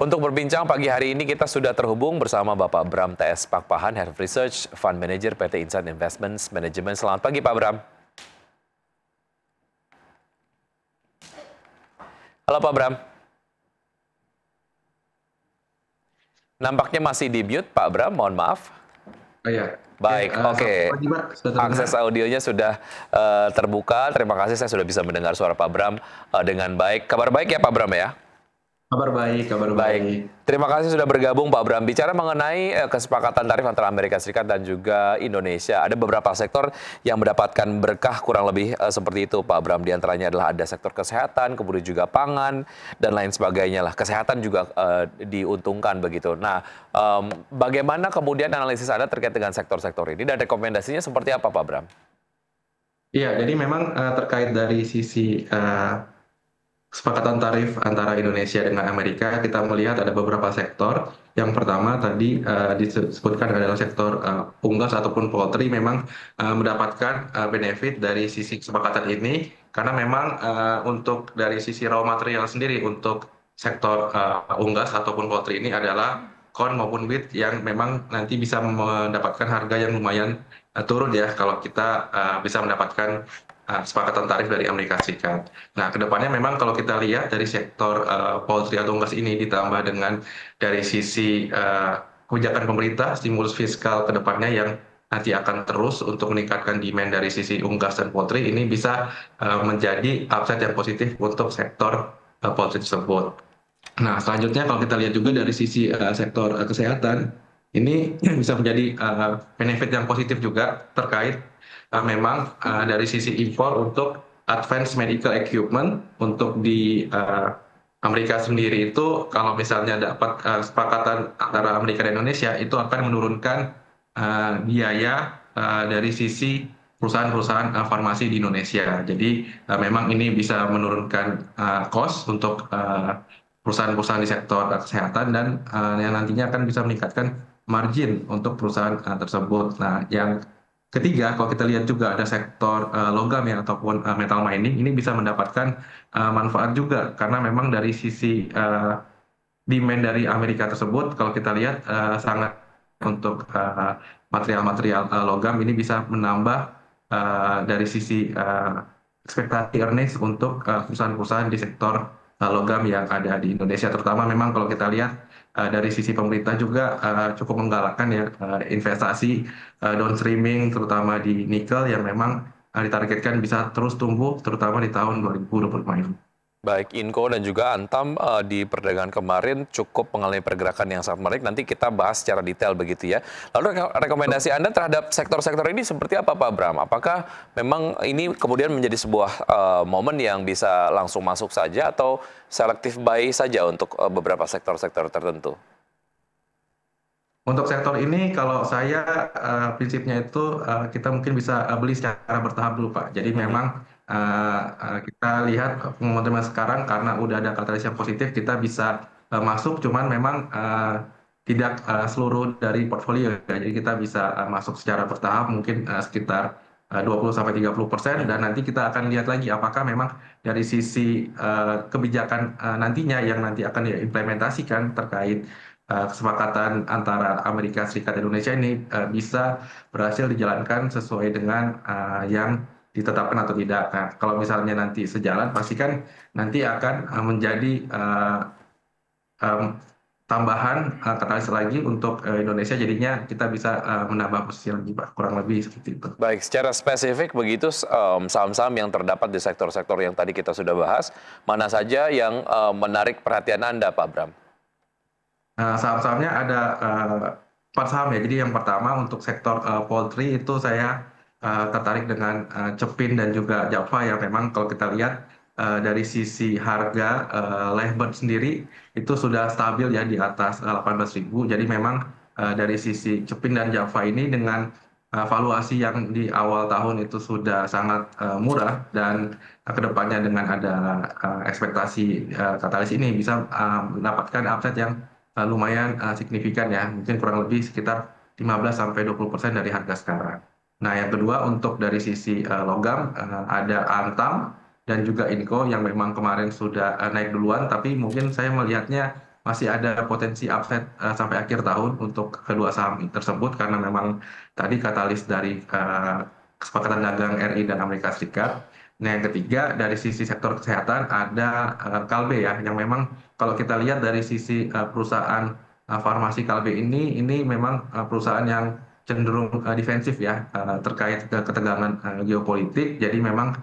Untuk berbincang pagi hari ini kita sudah terhubung bersama Bapak Bram TS Pakpahan, Head of Research Fund Manager PT Insight Investments Management. Selamat pagi Pak Bram. Halo Pak Bram. Nampaknya masih di mute Pak Bram, mohon maaf. Oh iya. Baik, oke. Akses audionya sudah terbuka. Terima kasih, saya sudah bisa mendengar suara Pak Bram dengan baik. Kabar baik ya Pak Bram ya? Kabar baik, kabar baik. Terima kasih sudah bergabung Pak Bram. Bicara mengenai kesepakatan tarif antara Amerika Serikat dan juga Indonesia, ada beberapa sektor yang mendapatkan berkah kurang lebih seperti itu Pak Bram. Di antaranya adalah ada sektor kesehatan, kemudian juga pangan, dan lain sebagainya lah. Kesehatan juga diuntungkan begitu. Nah, bagaimana kemudian analisis Anda terkait dengan sektor-sektor ini dan rekomendasinya seperti apa Pak Bram? Iya, jadi memang terkait dari sisi kesepakatan tarif antara Indonesia dengan Amerika, kita melihat ada beberapa sektor. Yang pertama tadi disebutkan adalah sektor unggas ataupun poultry memang mendapatkan benefit dari sisi kesepakatan ini, karena memang untuk dari sisi raw material sendiri untuk sektor unggas ataupun poultry ini adalah corn maupun wheat yang memang nanti bisa mendapatkan harga yang lumayan turun ya kalau kita bisa mendapatkan kesepakatan tarif dari Amerika Serikat. Nah, kedepannya memang kalau kita lihat dari sektor poultry atau unggas ini ditambah dengan dari sisi kebijakan pemerintah, stimulus fiskal kedepannya yang nanti akan terus untuk meningkatkan demand dari sisi unggas dan poultry, ini bisa menjadi upside yang positif untuk sektor poultry tersebut. Nah, selanjutnya kalau kita lihat juga dari sisi sektor kesehatan, ini bisa menjadi benefit yang positif juga terkait memang dari sisi impor untuk advanced medical equipment untuk di Amerika sendiri itu kalau misalnya dapat kesepakatan antara Amerika dan Indonesia itu akan menurunkan biaya dari sisi perusahaan-perusahaan farmasi di Indonesia. Jadi memang ini bisa menurunkan cost untuk perusahaan-perusahaan di sektor kesehatan dan yang nantinya akan bisa meningkatkan margin untuk perusahaan tersebut. Nah, yang ketiga, kalau kita lihat juga ada sektor logam ya ataupun metal mining, ini bisa mendapatkan manfaat juga karena memang dari sisi demand dari Amerika tersebut, kalau kita lihat sangat untuk material-material logam ini bisa menambah dari sisi ekspektasi earnings untuk perusahaan-perusahaan di sektor logam yang ada di Indonesia, terutama memang kalau kita lihat dari sisi pemerintah juga cukup menggalakkan ya investasi downstreaming terutama di nikel yang memang ditargetkan bisa terus tumbuh terutama di tahun 2025 ini. Baik, Inco dan juga Antam di perdagangan kemarin cukup mengalami pergerakan yang sangat menarik. Nanti kita bahas secara detail begitu ya. Lalu rekomendasi Anda terhadap sektor-sektor ini seperti apa Pak Bram? Apakah memang ini kemudian menjadi sebuah momen yang bisa langsung masuk saja atau selektif buy saja untuk beberapa sektor-sektor tertentu? Untuk sektor ini kalau saya prinsipnya itu kita mungkin bisa beli secara bertahap dulu Pak. Jadi memang kita lihat momentum sekarang karena udah ada katalis yang positif kita bisa masuk, cuman memang tidak seluruh dari portfolio ya. Jadi kita bisa masuk secara bertahap mungkin sekitar 20-30% dan nanti kita akan lihat lagi apakah memang dari sisi kebijakan nantinya yang nanti akan diimplementasikan terkait kesepakatan antara Amerika Serikat dan Indonesia ini bisa berhasil dijalankan sesuai dengan yang ditetapkan atau tidak. Nah, kalau misalnya nanti sejalan, pastikan nanti akan menjadi tambahan katalis lagi untuk Indonesia, jadinya kita bisa menambah posisi lagi, Pak. Kurang lebih seperti itu. Baik, secara spesifik begitu saham-saham yang terdapat di sektor-sektor yang tadi kita sudah bahas, mana saja yang menarik perhatian Anda, Pak Bram? Saham-sahamnya ada 4 saham ya. Jadi yang pertama untuk sektor poultry itu saya tertarik dengan Cepin dan juga Java yang memang kalau kita lihat dari sisi harga Livebird sendiri itu sudah stabil ya di atas 18.000. Jadi memang dari sisi Cepin dan Java ini dengan valuasi yang di awal tahun itu sudah sangat murah dan kedepannya dengan ada ekspektasi katalis ini bisa mendapatkan upside yang lumayan signifikan ya, mungkin kurang lebih sekitar 15-20% dari harga sekarang. Nah, yang kedua untuk dari sisi logam ada Antam dan juga Inco yang memang kemarin sudah naik duluan, tapi mungkin saya melihatnya masih ada potensi upside sampai akhir tahun untuk kedua saham tersebut karena memang tadi katalis dari kesepakatan dagang RI dan Amerika Serikat. Nah, yang ketiga dari sisi sektor kesehatan ada Kalbe ya, yang memang kalau kita lihat dari sisi perusahaan farmasi Kalbe ini memang perusahaan yang cenderung defensif ya terkait ketegangan geopolitik. Jadi memang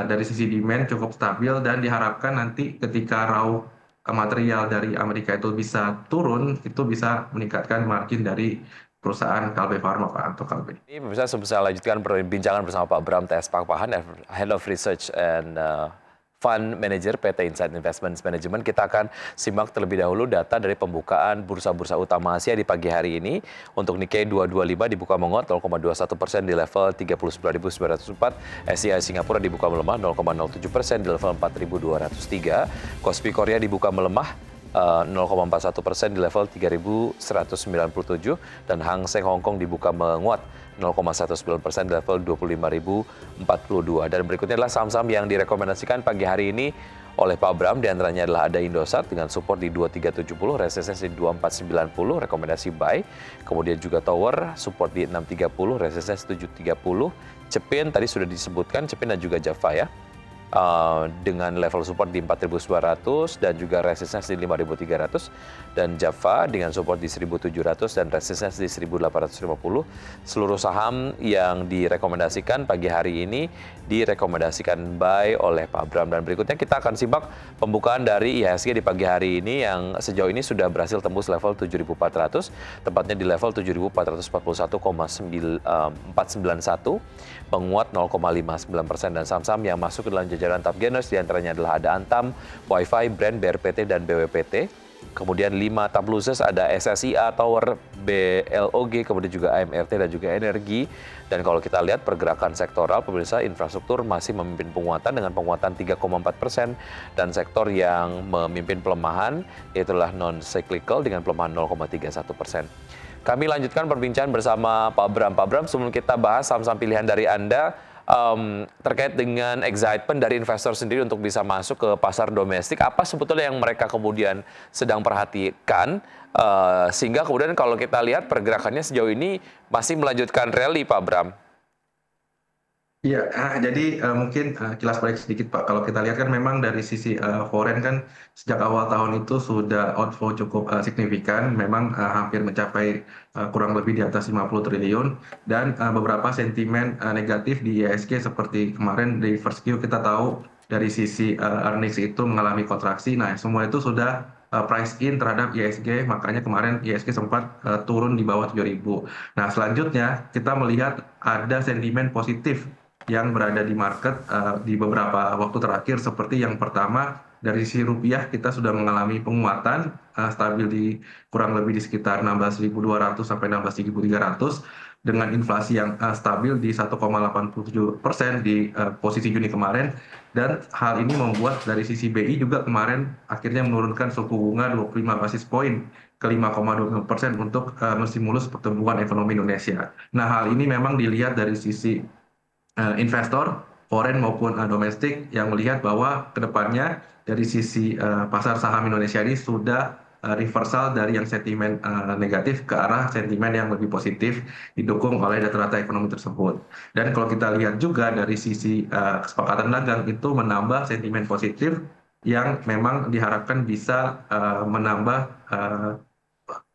dari sisi demand cukup stabil dan diharapkan nanti ketika raw material dari Amerika itu bisa turun, itu bisa meningkatkan margin dari perusahaan Kalbe Farma Pak atau Kalbe. Ini bisa lanjutkan perbincangan bersama Pak Bram T.S. Pakpahan, Head of Research and Fund Manager PT Insight Investment Management. Kita akan simak terlebih dahulu data dari pembukaan bursa-bursa utama Asia di pagi hari ini. Untuk Nikkei 225 dibuka menguat 0,21% di level 39.904. SCI Singapura dibuka melemah 0,07% di level 4.203. Kospi Korea dibuka melemah 0,41% di level 3.197 dan Hang Seng Hong Kong dibuka menguat 0,19% di level 25.042. Dan berikutnya adalah saham-saham yang direkomendasikan pagi hari ini oleh Pak Bram, diantaranya adalah ada Indosat dengan support di 2370, resistance di 2490, rekomendasi buy. Kemudian juga Tower, support di 630, resistance 730. Cepin, tadi sudah disebutkan, Cepin dan juga Java ya. Dengan level support di 4.900 dan juga resistance di 5.300, dan Java dengan support di 1.700 dan resistance di 1.850. Seluruh saham yang direkomendasikan pagi hari ini direkomendasikan buy oleh Pak Bram. Dan berikutnya kita akan simak pembukaan dari IHSG di pagi hari ini yang sejauh ini sudah berhasil tembus level 7.400, tepatnya di level 7.441,491, menguat 0,59%, dan saham-saham yang masuk ke dalam jajaran top gainers diantaranya adalah ada Antam, Wi-Fi, Brand, BRPT, dan BWPT. Kemudian 5 top losers ada SSIA, Tower, BLOG, kemudian juga AMRT dan juga Energi. Dan kalau kita lihat pergerakan sektoral, pemirsa, infrastruktur masih memimpin penguatan dengan penguatan 3,4%, dan sektor yang memimpin pelemahan yaitulah non-cyclical dengan pelemahan 0,31%. Kami lanjutkan perbincangan bersama Pak Bram. Pak Bram, sebelum kita bahas saham-saham pilihan dari Anda, terkait dengan excitement dari investor sendiri untuk bisa masuk ke pasar domestik, apa sebetulnya yang mereka kemudian sedang perhatikan, sehingga kemudian kalau kita lihat pergerakannya sejauh ini masih melanjutkan rally, Pak Bram? Iya, jadi mungkin kilas balik sedikit Pak. Kalau kita lihat kan memang dari sisi foreign kan sejak awal tahun itu sudah outflow cukup signifikan, memang hampir mencapai kurang lebih di atas 50 triliun, dan beberapa sentimen negatif di IHSG seperti kemarin di first Q kita tahu dari sisi earnings itu mengalami kontraksi. Nah, semua itu sudah price in terhadap IHSG, makanya kemarin IHSG sempat turun di bawah 7.000. Nah, selanjutnya kita melihat ada sentimen positif yang berada di market di beberapa waktu terakhir, seperti yang pertama dari sisi rupiah kita sudah mengalami penguatan stabil di kurang lebih di sekitar 16.200 sampai 16.300 dengan inflasi yang stabil di 1,87% di posisi Juni kemarin, dan hal ini membuat dari sisi BI juga kemarin akhirnya menurunkan suku bunga 25 basis poin ke 5,25% untuk menstimulus pertumbuhan ekonomi Indonesia. Nah, hal ini memang dilihat dari sisi investor foreign maupun domestik yang melihat bahwa kedepannya dari sisi pasar saham Indonesia ini sudah reversal dari yang sentimen negatif ke arah sentimen yang lebih positif didukung oleh data-data ekonomi tersebut. Dan kalau kita lihat juga dari sisi kesepakatan dagang itu menambah sentimen positif yang memang diharapkan bisa menambah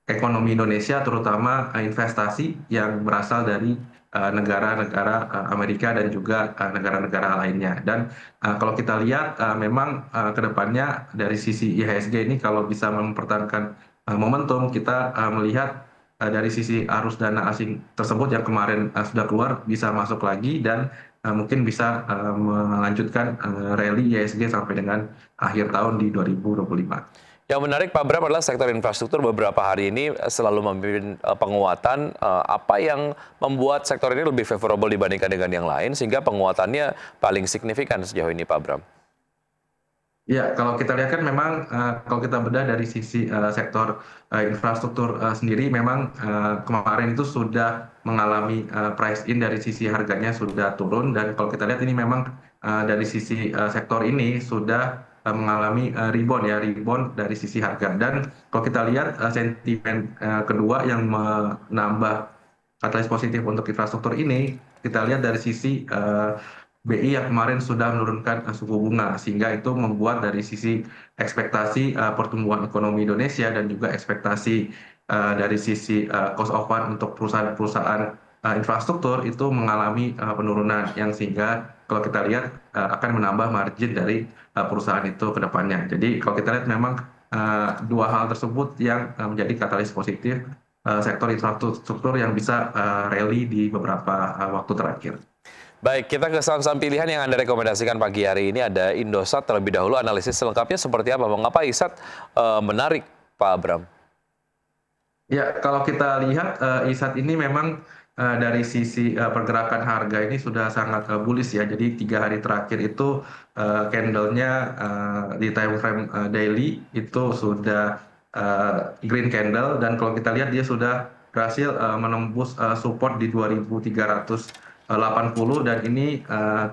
ekonomi Indonesia, terutama investasi yang berasal dari negara-negara Amerika dan juga negara-negara lainnya. Dan kalau kita lihat memang kedepannya dari sisi IHSG ini kalau bisa mempertahankan momentum, kita melihat dari sisi arus dana asing tersebut yang kemarin sudah keluar bisa masuk lagi, dan mungkin bisa melanjutkan rally IHSG sampai dengan akhir tahun di 2025. Yang menarik, Pak Bram, adalah sektor infrastruktur beberapa hari ini selalu memimpin penguatan. Apa yang membuat sektor ini lebih favorable dibandingkan dengan yang lain, sehingga penguatannya paling signifikan sejauh ini, Pak Bram? Ya, kalau kita lihat kan memang kalau kita bedah dari sisi sektor infrastruktur sendiri, memang kemarin itu sudah mengalami price in dari sisi harganya sudah turun, dan kalau kita lihat ini memang dari sisi sektor ini sudah mengalami rebound ya, rebound dari sisi harga. Dan kalau kita lihat sentimen kedua yang menambah katalis positif untuk infrastruktur ini, kita lihat dari sisi BI yang kemarin sudah menurunkan suku bunga, sehingga itu membuat dari sisi ekspektasi pertumbuhan ekonomi Indonesia dan juga ekspektasi dari sisi cost of fund untuk perusahaan-perusahaan infrastruktur itu mengalami penurunan yang sehingga kalau kita lihat akan menambah margin dari perusahaan itu ke depannya. Jadi kalau kita lihat memang dua hal tersebut yang menjadi katalis positif sektor infrastruktur yang bisa rally di beberapa waktu terakhir. Baik, kita ke saham-saham pilihan yang Anda rekomendasikan pagi hari ini. Ada Indosat terlebih dahulu, analisis selengkapnya seperti apa? Mengapa ISAT menarik, Pak Abram? Ya, kalau kita lihat ISAT ini memang dari sisi pergerakan harga ini sudah sangat bullish ya. Jadi 3 hari terakhir itu candle-nya di time frame daily itu sudah green candle, dan kalau kita lihat dia sudah berhasil menembus support di 2380, dan ini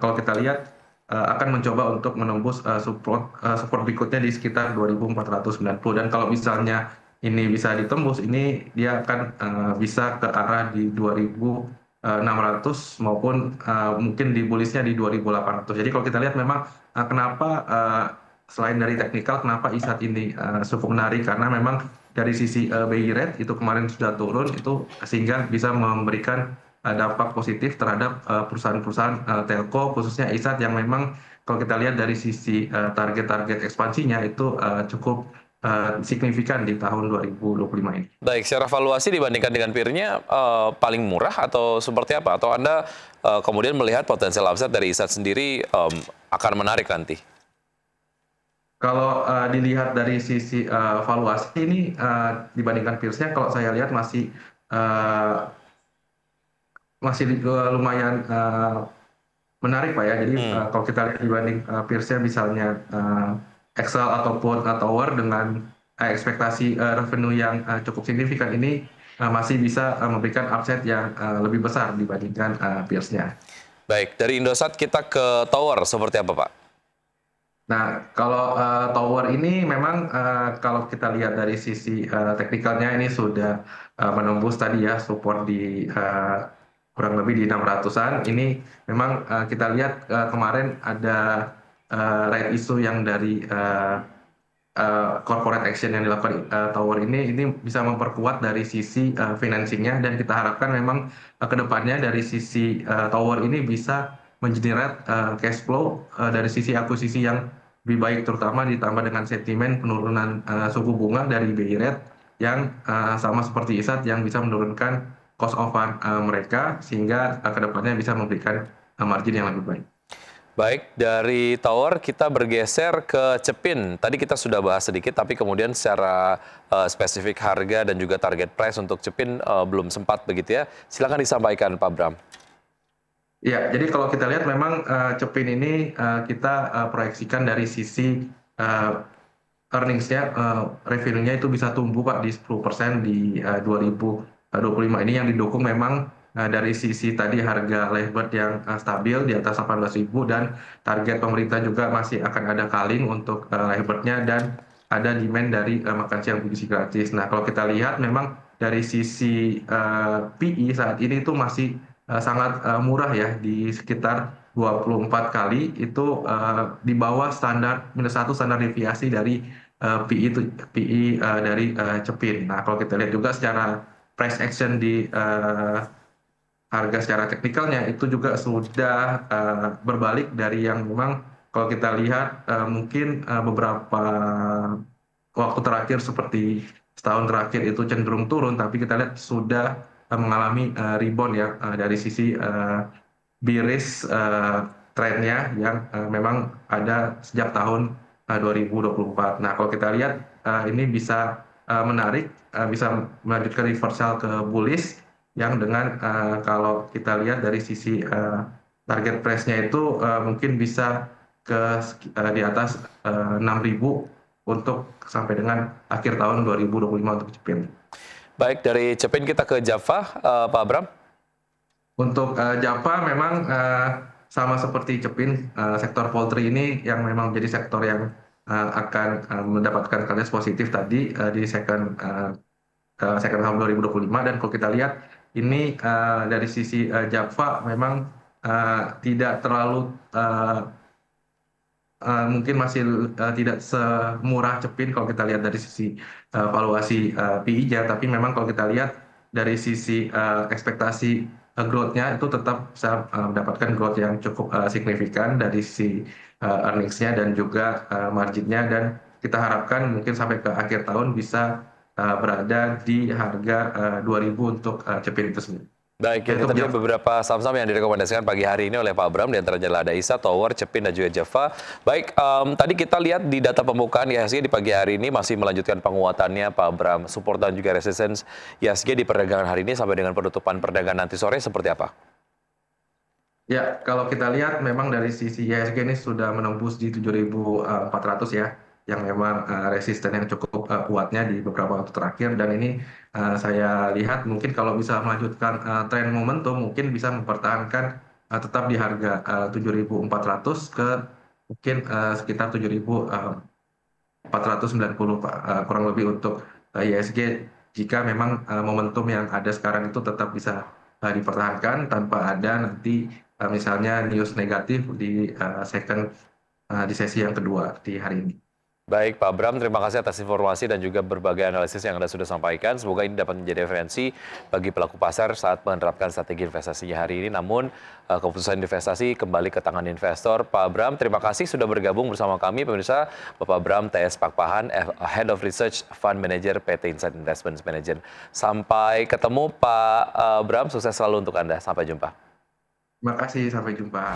kalau kita lihat akan mencoba untuk menembus support berikutnya di sekitar 2490, dan kalau misalnya ini bisa ditembus, ini dia akan bisa ke arah di 2600 maupun mungkin di bullishnya di 2800. Jadi kalau kita lihat memang kenapa selain dari teknikal, kenapa ISAT ini cukup menarik, karena memang dari sisi BI rate itu kemarin sudah turun, itu sehingga bisa memberikan dampak positif terhadap perusahaan-perusahaan telco, khususnya ISAT yang memang kalau kita lihat dari sisi target-target ekspansinya itu cukup signifikan di tahun 2025 ini. Baik, secara valuasi dibandingkan dengan peer-nya paling murah atau seperti apa? Atau Anda kemudian melihat potensial upside dari ISAT sendiri akan menarik nanti? Kalau dilihat dari sisi valuasi ini dibandingkan peers-nya, kalau saya lihat masih lumayan menarik Pak ya. Jadi kalau kita lihat dibanding peers-nya misalnya Excel ataupun Tower dengan ekspektasi revenue yang cukup signifikan, ini masih bisa memberikan upside yang lebih besar dibandingkan peers-nya. Baik, dari Indosat kita ke Tower, seperti apa Pak? Nah, kalau Tower ini memang kalau kita lihat dari sisi teknikalnya ini sudah menembus tadi ya support di kurang lebih di 600-an. Ini memang kita lihat kemarin ada right issue yang dari corporate action yang dilakukan Tower ini bisa memperkuat dari sisi financingnya, dan kita harapkan memang kedepannya dari sisi Tower ini bisa mengenerate cash flow dari sisi akuisisi yang lebih baik, terutama ditambah dengan sentimen penurunan suku bunga dari BI rate yang sama seperti ISAT yang bisa menurunkan cost of fund mereka, sehingga kedepannya bisa memberikan margin yang lebih baik. Baik, dari Tower kita bergeser ke Cepin. Tadi kita sudah bahas sedikit, tapi kemudian secara spesifik harga dan juga target price untuk Cepin belum sempat begitu ya. Silakan disampaikan Pak Bram. Ya, jadi kalau kita lihat memang Cepin ini kita proyeksikan dari sisi earnings-nya, revenue-nya itu bisa tumbuh Pak di 10% di 2025 ini, yang didukung memang dari sisi tadi harga levered yang stabil di atas 18.000, dan target pemerintah juga masih akan ada culling untuk levered-nya, dan ada demand dari makan siang gizi gratis. Nah, kalau kita lihat memang dari sisi PE saat ini itu masih sangat murah ya, di sekitar 24 kali, itu di bawah standar -1 standar deviasi dari PE dari Cepin. Nah, kalau kita lihat juga secara price action di harga secara teknikalnya itu juga sudah berbalik dari yang memang kalau kita lihat mungkin beberapa waktu terakhir seperti setahun terakhir itu cenderung turun, tapi kita lihat sudah mengalami rebound ya dari sisi bearish trendnya yang memang ada sejak tahun 2024. Nah, kalau kita lihat ini bisa menarik, bisa melanjutkan reversal ke bullish, yang dengan kalau kita lihat dari sisi target price-nya itu mungkin bisa ke di atas 6.000 untuk sampai dengan akhir tahun 2025 untuk Cepin. Baik, dari Cepin kita ke Java, Pak Abram. Untuk Java memang sama seperti Cepin, sektor poultry ini yang memang menjadi sektor yang akan mendapatkan kalis positif tadi di second half 2025. Dan kalau kita lihat ini dari sisi Java memang tidak terlalu mungkin masih tidak semurah Cepin kalau kita lihat dari sisi valuasi PI-nya, tapi memang kalau kita lihat dari sisi ekspektasi growth-nya itu tetap bisa mendapatkan growth yang cukup signifikan dari sisi earnings-nya dan juga margin-nya, dan kita harapkan mungkin sampai ke akhir tahun bisa berada di harga 2.000 untuk Cepin itu sendiri. Baik, Ya, ini untuk tadi Java. beberapa saham-saham yang direkomendasikan pagi hari ini oleh Pak Bram, di antaranya adalah ada ISA, Tower, Cepin, dan juga Java. Baik, tadi kita lihat di data pembukaan IHSG di pagi hari ini masih melanjutkan penguatannya Pak Bram. Support dan juga resistance IHSG di perdagangan hari ini sampai dengan penutupan perdagangan nanti sore seperti apa? Ya, kalau kita lihat memang dari sisi IHSG ini sudah menembus di 7.400 ya, yang memang resisten yang cukup kuatnya di beberapa waktu terakhir. Dan ini saya lihat mungkin kalau bisa melanjutkan tren momentum, mungkin bisa mempertahankan tetap di harga 7.400 ke mungkin sekitar 7.490 Pak, kurang lebih untuk IHSG, jika memang momentum yang ada sekarang itu tetap bisa dipertahankan tanpa ada nanti misalnya news negatif di di sesi yang kedua di hari ini. Baik, Pak Bram, terima kasih atas informasi dan juga berbagai analisis yang Anda sudah sampaikan. Semoga ini dapat menjadi referensi bagi pelaku pasar saat menerapkan strategi investasinya hari ini. Namun, keputusan investasi kembali ke tangan investor. Pak Bram, terima kasih sudah bergabung bersama kami. Pemirsa, Bapak Bram TS Pakpahan, Head of Research Fund Manager PT Insight Investment Manager. Sampai ketemu, Pak Bram. Sukses selalu untuk Anda. Sampai jumpa. Terima kasih, sampai jumpa.